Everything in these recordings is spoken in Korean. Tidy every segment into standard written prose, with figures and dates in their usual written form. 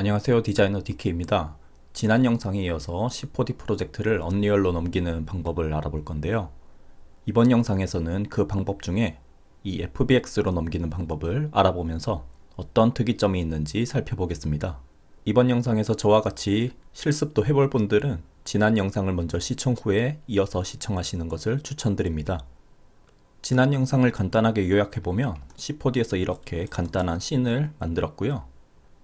안녕하세요, 디자이너 DK입니다. 지난 영상에 이어서 C4D 프로젝트를 언리얼로 넘기는 방법을 알아볼 건데요. 이번 영상에서는 그 방법 중에 이 FBX로 넘기는 방법을 알아보면서 어떤 특이점이 있는지 살펴보겠습니다. 이번 영상에서 저와 같이 실습도 해볼 분들은 지난 영상을 먼저 시청 후에 이어서 시청하시는 것을 추천드립니다. 지난 영상을 간단하게 요약해보면 C4D에서 이렇게 간단한 씬을 만들었고요.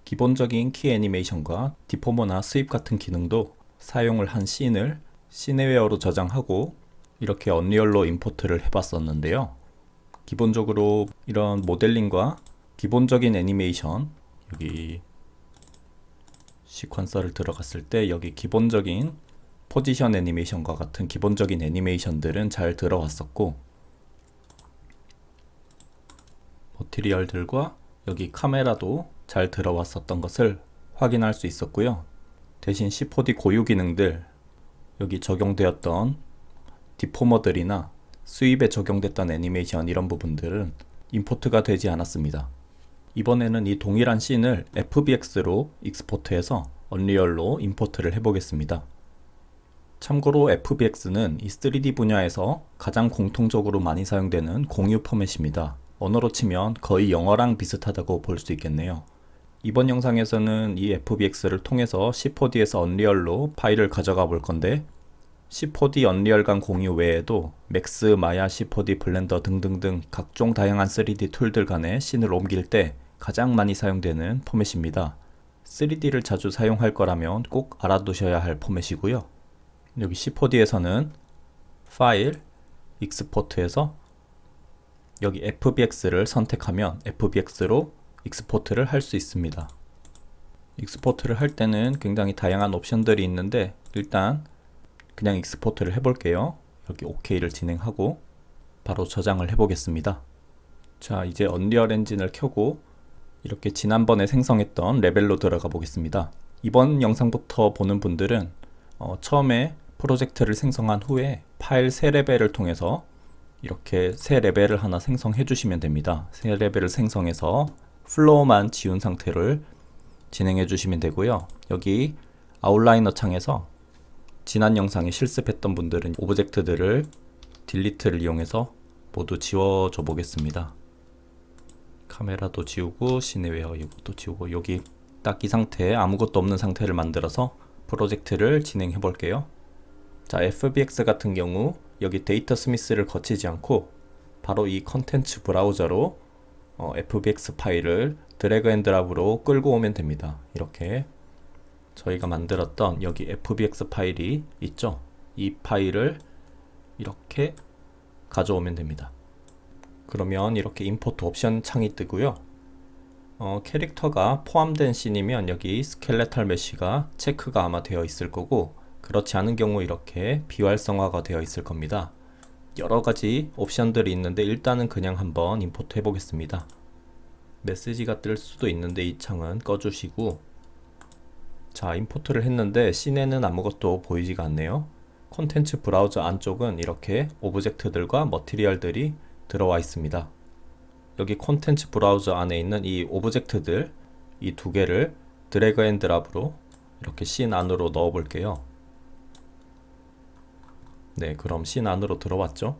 기본적인 키 애니메이션과 디포머나 스윕 같은 기능도 사용을 한 씬을 시네웨어로 저장하고 이렇게 언리얼로 임포트를 해봤었는데요. 기본적으로 이런 모델링과 기본적인 애니메이션, 여기 시퀀서를 들어갔을 때 여기 기본적인 포지션 애니메이션과 같은 기본적인 애니메이션들은 잘 들어왔었고, 머티리얼들과 여기 카메라도 잘 들어왔었던 것을 확인할 수 있었고요. 대신 C4D 고유 기능들, 여기 적용되었던 디포머들이나 스윕에 적용됐던 애니메이션 이런 부분들은 임포트가 되지 않았습니다. 이번에는 이 동일한 씬을 FBX로 익스포트해서 언리얼로 임포트를 해보겠습니다. 참고로 FBX는 이 3D 분야에서 가장 공통적으로 많이 사용되는 공유 포맷입니다. 언어로 치면 거의 영어랑 비슷하다고 볼 수 있겠네요. 이번 영상에서는 이 FBX를 통해서 C4D에서 언리얼로 파일을 가져가 볼 건데, C4D 언리얼 간 공유 외에도 맥스, 마야, C4D, 블렌더 등등등 각종 다양한 3D 툴들 간에 씬을 옮길 때 가장 많이 사용되는 포맷입니다. 3D를 자주 사용할 거라면 꼭 알아두셔야 할 포맷이고요. 여기 C4D에서는 파일, 익스포트에서 여기 FBX를 선택하면 FBX로 익스포트를 할 수 있습니다. 익스포트를 할 때는 굉장히 다양한 옵션들이 있는데 일단 그냥 익스포트를 해볼게요. 여기 OK를 진행하고 바로 저장을 해보겠습니다. 자, 이제 언리얼 엔진을 켜고 이렇게 지난번에 생성했던 레벨로 들어가 보겠습니다. 이번 영상부터 보는 분들은 처음에 프로젝트를 생성한 후에 파일 새 레벨을 통해서 이렇게 새 레벨을 하나 생성해 주시면 됩니다. 새 레벨을 생성해서 플로우만 지운 상태를 진행해 주시면 되고요. 여기 아웃라이너 창에서 지난 영상에 실습했던 분들은 오브젝트들을 딜리트를 이용해서 모두 지워줘 보겠습니다. 카메라도 지우고 시네웨어 이것도 지우고 여기 딱 이 상태에 아무것도 없는 상태를 만들어서 프로젝트를 진행해 볼게요. 자, FBX 같은 경우 여기 데이터 스미스를 거치지 않고 바로 이 컨텐츠 브라우저로 FBX 파일을 드래그 앤 드랍으로 끌고 오면 됩니다. 이렇게 저희가 만들었던 여기 FBX 파일이 있죠. 이 파일을 이렇게 가져오면 됩니다. 그러면 이렇게 임포트 옵션 창이 뜨고요. 캐릭터가 포함된 씬이면 여기 스켈레탈 메쉬가 체크가 아마 되어 있을 거고, 그렇지 않은 경우 이렇게 비활성화가 되어 있을 겁니다. 여러가지 옵션들이 있는데 일단은 그냥 한번 임포트 해보겠습니다. 메시지가 뜰 수도 있는데 이 창은 꺼주시고, 자, 임포트를 했는데 씬에는 아무것도 보이지가 않네요. 콘텐츠 브라우저 안쪽은 이렇게 오브젝트들과 머티리얼들이 들어와 있습니다. 여기 콘텐츠 브라우저 안에 있는 이 오브젝트들, 이 두 개를 드래그 앤 드랍으로 이렇게 씬 안으로 넣어 볼게요. 네, 그럼 씬 안으로 들어왔죠.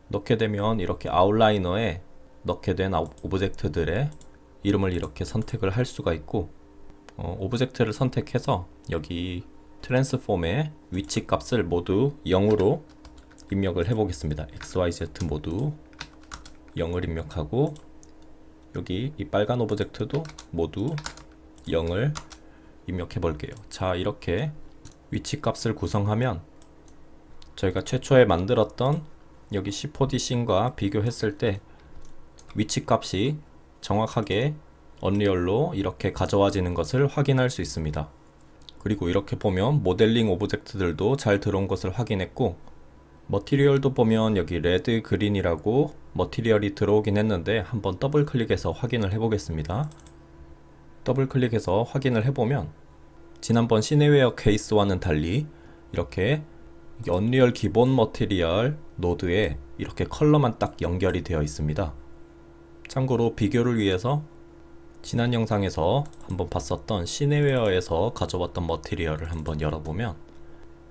넣게 되면 이렇게 아웃라이너에 넣게 된 오브젝트들의 이름을 이렇게 선택을 할 수가 있고, 오브젝트를 선택해서 여기 트랜스폼의 위치 값을 모두 0으로 입력을 해 보겠습니다. XYZ 모두 0을 입력하고, 여기 이 빨간 오브젝트도 모두 0을 입력해 볼게요. 자, 이렇게 위치 값을 구성하면 저희가 최초에 만들었던 여기 C4D 씬과 비교했을 때 위치 값이 정확하게 언리얼로 이렇게 가져와지는 것을 확인할 수 있습니다. 그리고 이렇게 보면 모델링 오브젝트들도 잘 들어온 것을 확인했고, 머티리얼도 보면 여기 레드, 그린이라고 머티리얼이 들어오긴 했는데 한번 더블 클릭해서 확인을 해보겠습니다. 더블 클릭해서 확인을 해보면 지난번 시네웨어 케이스와는 달리 이렇게 언리얼 기본 머티리얼 노드에 이렇게 컬러만 딱 연결이 되어 있습니다. 참고로 비교를 위해서 지난 영상에서 한번 봤었던 시네웨어에서 가져왔던 머티리얼을 한번 열어보면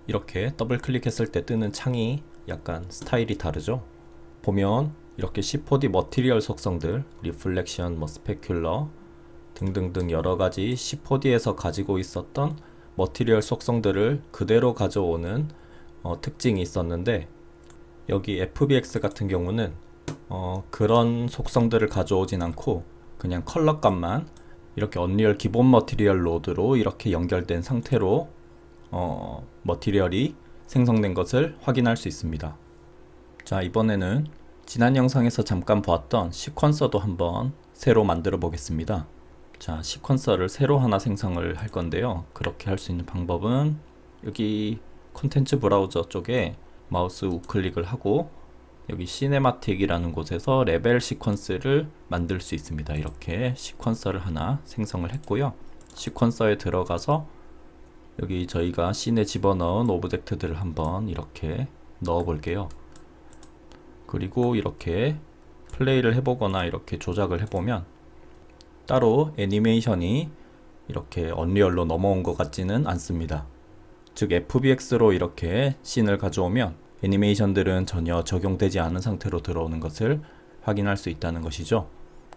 이렇게 더블 클릭했을 때 뜨는 창이 약간 스타일이 다르죠. 보면 이렇게 C4D 머티리얼 속성들, 리플렉션, 스페큘러 등등등 여러가지 C4D에서 가지고 있었던 머티리얼 속성들을 그대로 가져오는 특징이 있었는데, 여기 FBX 같은 경우는 그런 속성들을 가져오진 않고 그냥 컬러값만 이렇게 언리얼 기본 머티리얼 로드로 이렇게 연결된 상태로 머티리얼이 생성된 것을 확인할 수 있습니다. 자, 이번에는 지난 영상에서 잠깐 보았던 시퀀서도 한번 새로 만들어 보겠습니다. 자, 시퀀서를 새로 하나 생성을 할 건데요. 그렇게 할 수 있는 방법은 여기 콘텐츠 브라우저 쪽에 마우스 우클릭을 하고 여기 시네마틱이라는 곳에서 레벨 시퀀스를 만들 수 있습니다. 이렇게 시퀀서를 하나 생성을 했고요. 시퀀서에 들어가서 여기 저희가 씬에 집어넣은 오브젝트들을 한번 이렇게 넣어 볼게요. 그리고 이렇게 플레이를 해보거나 이렇게 조작을 해보면 따로 애니메이션이 이렇게 언리얼로 넘어온 것 같지는 않습니다. 즉 FBX로 이렇게 씬을 가져오면 애니메이션들은 전혀 적용되지 않은 상태로 들어오는 것을 확인할 수 있다는 것이죠.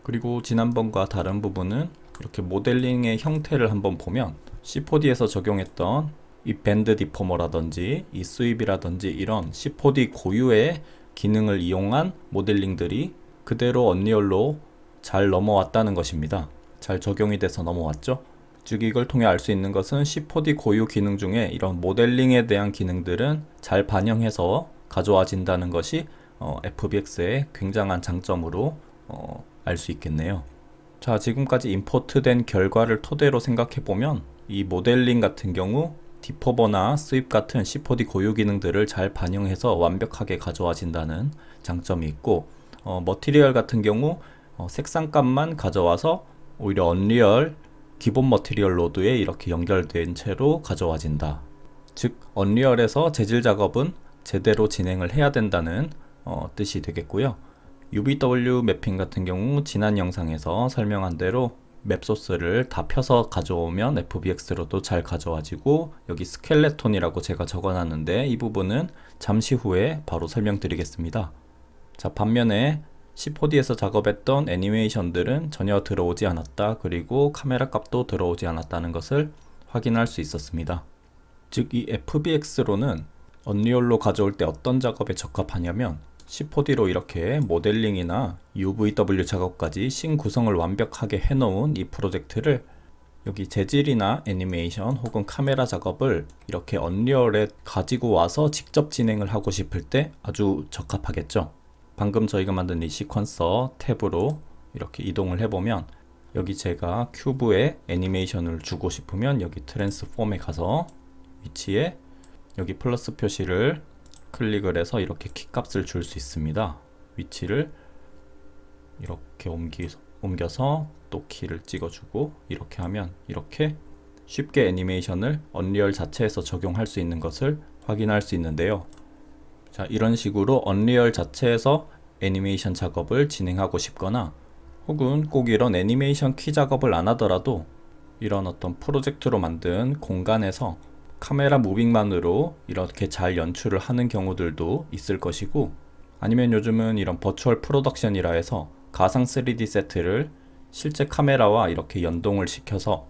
그리고 지난번과 다른 부분은 이렇게 모델링의 형태를 한번 보면 C4D에서 적용했던 이 밴드 디포머라든지 이 스윕이라든지 이런 C4D 고유의 기능을 이용한 모델링들이 그대로 언리얼로 잘 넘어왔다는 것입니다. 잘 적용이 돼서 넘어왔죠. 즉 이걸 통해 알 수 있는 것은 C4D 고유 기능 중에 이런 모델링에 대한 기능들은 잘 반영해서 가져와진다는 것이 FBX의 굉장한 장점으로 알 수 있겠네요. 자, 지금까지 임포트된 결과를 토대로 생각해보면 이 모델링 같은 경우 디포버나 스윕 같은 C4D 고유 기능들을 잘 반영해서 완벽하게 가져와진다는 장점이 있고, 머티리얼 같은 경우 색상값만 가져와서 오히려 언리얼 기본 머티리얼 로드에 이렇게 연결된 채로 가져와진다. 즉 언리얼에서 재질 작업은 제대로 진행을 해야 된다는 뜻이 되겠고요. UVW 매핑 같은 경우 지난 영상에서 설명한 대로 맵 소스를 다 펴서 가져오면 FBX로도 잘 가져와지고, 여기 스켈레톤이라고 제가 적어놨는데 이 부분은 잠시 후에 바로 설명드리겠습니다. 자, 반면에 C4D에서 작업했던 애니메이션들은 전혀 들어오지 않았다. 그리고 카메라 값도 들어오지 않았다는 것을 확인할 수 있었습니다. 즉 이 FBX로는 언리얼로 가져올 때 어떤 작업에 적합하냐면 C4D로 이렇게 모델링이나 UVW 작업까지 씬 구성을 완벽하게 해놓은 이 프로젝트를 여기 재질이나 애니메이션 혹은 카메라 작업을 이렇게 언리얼에 가지고 와서 직접 진행을 하고 싶을 때 아주 적합하겠죠. 방금 저희가 만든 이 시퀀서 탭으로 이렇게 이동을 해보면 여기 제가 큐브에 애니메이션을 주고 싶으면 여기 트랜스폼에 가서 위치에 여기 플러스 표시를 클릭을 해서 이렇게 키값을 줄 수 있습니다. 위치를 이렇게 옮겨서 또 키를 찍어주고 이렇게 하면 이렇게 쉽게 애니메이션을 언리얼 자체에서 적용할 수 있는 것을 확인할 수 있는데요. 자, 이런 식으로 언리얼 자체에서 애니메이션 작업을 진행하고 싶거나 혹은 꼭 이런 애니메이션 키 작업을 안 하더라도 이런 어떤 프로젝트로 만든 공간에서 카메라 무빙만으로 이렇게 잘 연출을 하는 경우들도 있을 것이고, 아니면 요즘은 이런 버추얼 프로덕션이라 해서 가상 3D 세트를 실제 카메라와 이렇게 연동을 시켜서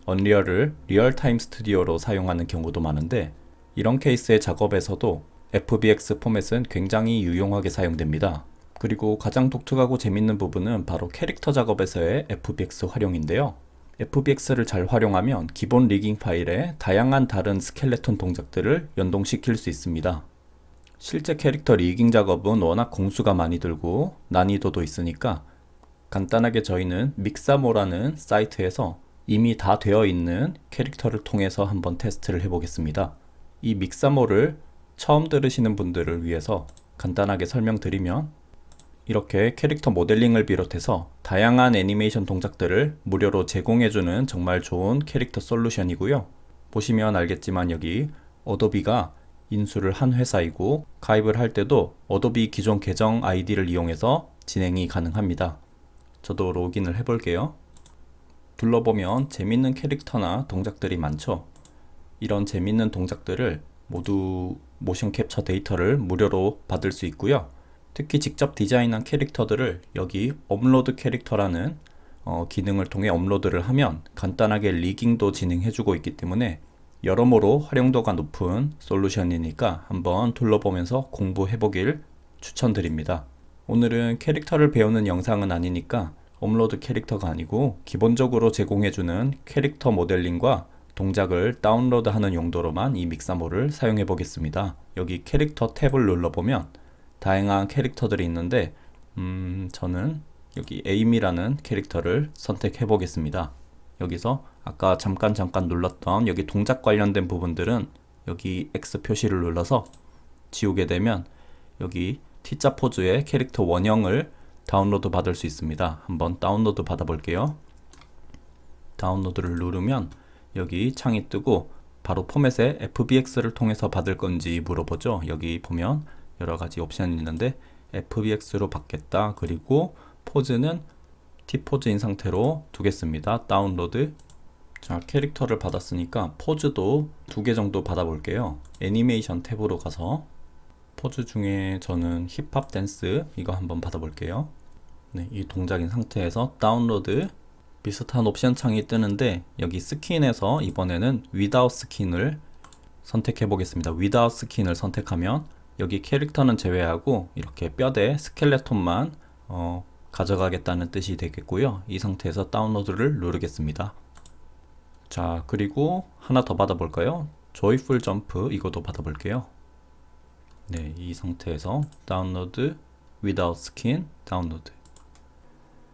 언리얼을 리얼타임 스튜디오로 사용하는 경우도 많은데, 이런 케이스의 작업에서도 FBX 포맷은 굉장히 유용하게 사용됩니다. 그리고 가장 독특하고 재밌는 부분은 바로 캐릭터 작업에서의 FBX 활용인데요. FBX를 잘 활용하면 기본 리깅 파일에 다양한 다른 스켈레톤 동작들을 연동시킬 수 있습니다. 실제 캐릭터 리깅 작업은 워낙 공수가 많이 들고 난이도도 있으니까 간단하게 저희는 믹사모라는 사이트에서 이미 다 되어 있는 캐릭터를 통해서 한번 테스트를 해보겠습니다. 이 믹사모를 처음 들으시는 분들을 위해서 간단하게 설명드리면, 이렇게 캐릭터 모델링을 비롯해서 다양한 애니메이션 동작들을 무료로 제공해주는 정말 좋은 캐릭터 솔루션이고요. 보시면 알겠지만 여기 어도비가 인수를 한 회사이고, 가입을 할 때도 어도비 기존 계정 아이디를 이용해서 진행이 가능합니다. 저도 로그인을 해볼게요. 둘러보면 재밌는 캐릭터나 동작들이 많죠. 이런 재밌는 동작들을 모두 모션 캡처 데이터를 무료로 받을 수 있고요. 특히 직접 디자인한 캐릭터들을 여기 업로드 캐릭터라는 기능을 통해 업로드를 하면 간단하게 리깅도 진행해주고 있기 때문에 여러모로 활용도가 높은 솔루션이니까 한번 둘러보면서 공부해보길 추천드립니다. 오늘은 캐릭터를 배우는 영상은 아니니까 업로드 캐릭터가 아니고 기본적으로 제공해주는 캐릭터 모델링과 동작을 다운로드하는 용도로만 이 믹사모를 사용해 보겠습니다. 여기 캐릭터 탭을 눌러보면 다양한 캐릭터들이 있는데 저는 여기 에이미라는 캐릭터를 선택해 보겠습니다. 여기서 아까 잠깐 눌렀던 여기 동작 관련된 부분들은 여기 X 표시를 눌러서 지우게 되면 여기 T자 포즈의 캐릭터 원형을 다운로드 받을 수 있습니다. 한번 다운로드 받아 볼게요. 다운로드를 누르면 여기 창이 뜨고 바로 포맷에 FBX를 통해서 받을 건지 물어보죠. 여기 보면 여러가지 옵션이 있는데 FBX로 받겠다. 그리고 포즈는 T포즈인 상태로 두겠습니다. 다운로드. 자, 캐릭터를 받았으니까 포즈도 2개 정도 받아볼게요. 애니메이션 탭으로 가서 포즈 중에 저는 힙합 댄스 이거 한번 받아볼게요. 네, 이 동작인 상태에서 다운로드. 비슷한 옵션 창이 뜨는데 여기 스킨에서 이번에는 without 스킨을 선택해 보겠습니다. without 스킨을 선택하면 여기 캐릭터는 제외하고 이렇게 뼈대 스켈레톤만 가져가겠다는 뜻이 되겠고요. 이 상태에서 다운로드를 누르겠습니다. 자, 그리고 하나 더 받아볼까요? 조이풀 점프 이것도 받아볼게요. 네, 이 상태에서 다운로드 without skin 다운로드.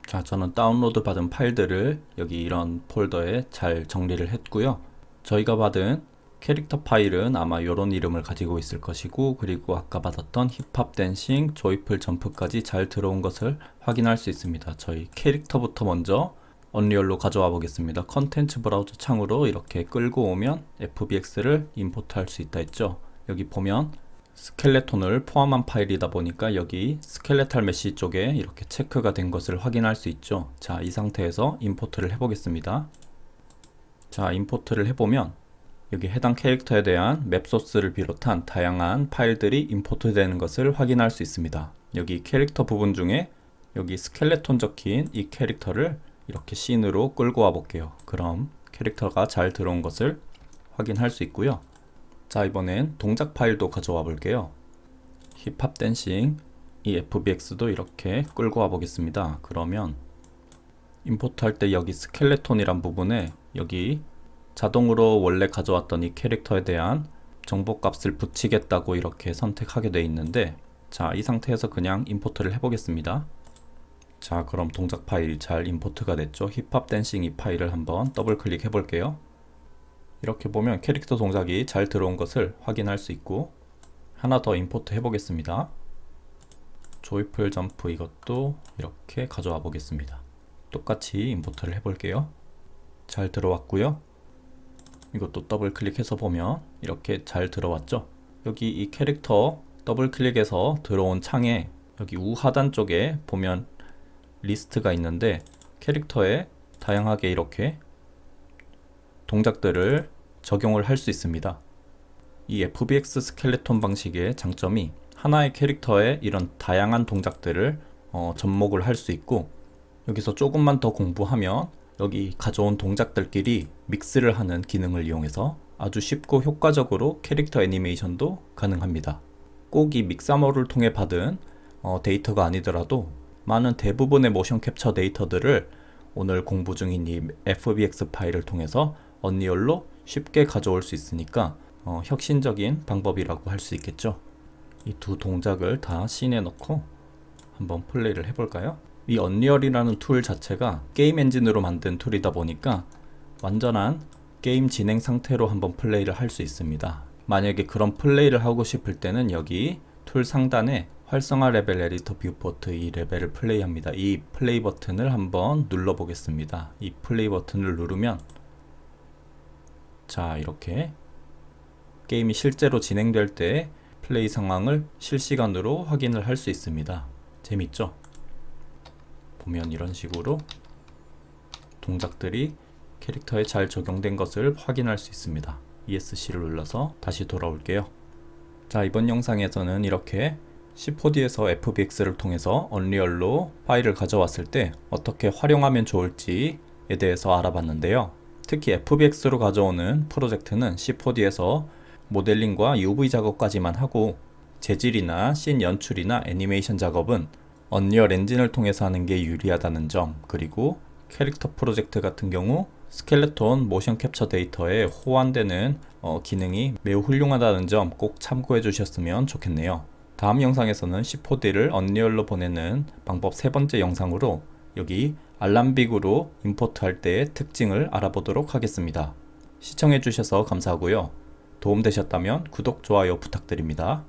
자, 저는 다운로드 받은 파일들을 여기 이런 폴더에 잘 정리를 했고요. 저희가 받은 캐릭터 파일은 아마 이런 이름을 가지고 있을 것이고, 그리고 아까 받았던 힙합 댄싱, 조이풀 점프까지 잘 들어온 것을 확인할 수 있습니다. 저희 캐릭터부터 먼저 언리얼로 가져와 보겠습니다. 컨텐츠 브라우저 창으로 이렇게 끌고 오면 FBX를 임포트할 수 있다 했죠. 여기 보면 스켈레톤을 포함한 파일이다 보니까 여기 스켈레탈 메시 쪽에 이렇게 체크가 된 것을 확인할 수 있죠. 자, 이 상태에서 임포트를 해보겠습니다. 자, 임포트를 해보면 여기 해당 캐릭터에 대한 맵 소스를 비롯한 다양한 파일들이 임포트 되는 것을 확인할 수 있습니다. 여기 캐릭터 부분 중에 여기 스켈레톤 적힌 이 캐릭터를 이렇게 씬으로 끌고 와 볼게요. 그럼 캐릭터가 잘 들어온 것을 확인할 수 있고요. 자, 이번엔 동작 파일도 가져와 볼게요. 힙합 댄싱 이 FBX도 이렇게 끌고 와 보겠습니다. 그러면 임포트 할 때 여기 스켈레톤이란 부분에 여기 자동으로 원래 가져왔던 이 캐릭터에 대한 정보값을 붙이겠다고 이렇게 선택하게 되어 있는데, 자, 이 상태에서 그냥 임포트를 해보겠습니다. 자, 그럼 동작 파일 잘 임포트가 됐죠. 힙합 댄싱 이 파일을 한번 더블 클릭해 볼게요. 이렇게 보면 캐릭터 동작이 잘 들어온 것을 확인할 수 있고, 하나 더 임포트 해보겠습니다. 조이풀 점프 이것도 이렇게 가져와 보겠습니다. 똑같이 임포트를 해볼게요. 잘 들어왔고요. 이것도 더블 클릭해서 보면 이렇게 잘 들어왔죠. 여기 이 캐릭터 더블 클릭해서 들어온 창에 여기 우하단 쪽에 보면 리스트가 있는데 캐릭터에 다양하게 이렇게 동작들을 적용을 할 수 있습니다. 이 FBX 스켈레톤 방식의 장점이 하나의 캐릭터에 이런 다양한 동작들을 접목을 할 수 있고, 여기서 조금만 더 공부하면 여기 가져온 동작들끼리 믹스를 하는 기능을 이용해서 아주 쉽고 효과적으로 캐릭터 애니메이션도 가능합니다. 꼭 이 믹사모를 통해 받은 데이터가 아니더라도 많은 대부분의 모션 캡처 데이터들을 오늘 공부 중인 이 FBX 파일을 통해서 언리얼로 쉽게 가져올 수 있으니까 혁신적인 방법이라고 할 수 있겠죠. 이 두 동작을 다 씬에 넣고 한번 플레이를 해볼까요? 이 언리얼이라는 툴 자체가 게임 엔진으로 만든 툴이다 보니까 완전한 게임 진행 상태로 한번 플레이를 할 수 있습니다. 만약에 그런 플레이를 하고 싶을 때는 여기 툴 상단에 활성화 레벨 에디터 뷰포트 이 레벨을 플레이합니다. 이 플레이 버튼을 한번 눌러 보겠습니다. 이 플레이 버튼을 누르면 자, 이렇게 게임이 실제로 진행될 때 플레이 상황을 실시간으로 확인을 할 수 있습니다. 재밌죠? 보면 이런 식으로 동작들이 캐릭터에 잘 적용된 것을 확인할 수 있습니다. ESC를 눌러서 다시 돌아올게요. 자, 이번 영상에서는 이렇게 C4D에서 FBX를 통해서 언리얼로 파일을 가져왔을 때 어떻게 활용하면 좋을지에 대해서 알아봤는데요. 특히 FBX로 가져오는 프로젝트는 C4D에서 모델링과 UV 작업까지만 하고 재질이나 씬 연출이나 애니메이션 작업은 언리얼 엔진을 통해서 하는 게 유리하다는 점, 그리고 캐릭터 프로젝트 같은 경우 스켈레톤 모션 캡처 데이터에 호환되는 기능이 매우 훌륭하다는 점 꼭 참고해 주셨으면 좋겠네요. 다음 영상에서는 C4D를 언리얼로 보내는 방법 세 번째 영상으로 여기 알람빅으로 임포트할 때의 특징을 알아보도록 하겠습니다. 시청해 주셔서 감사하고요. 도움되셨다면 구독, 좋아요 부탁드립니다.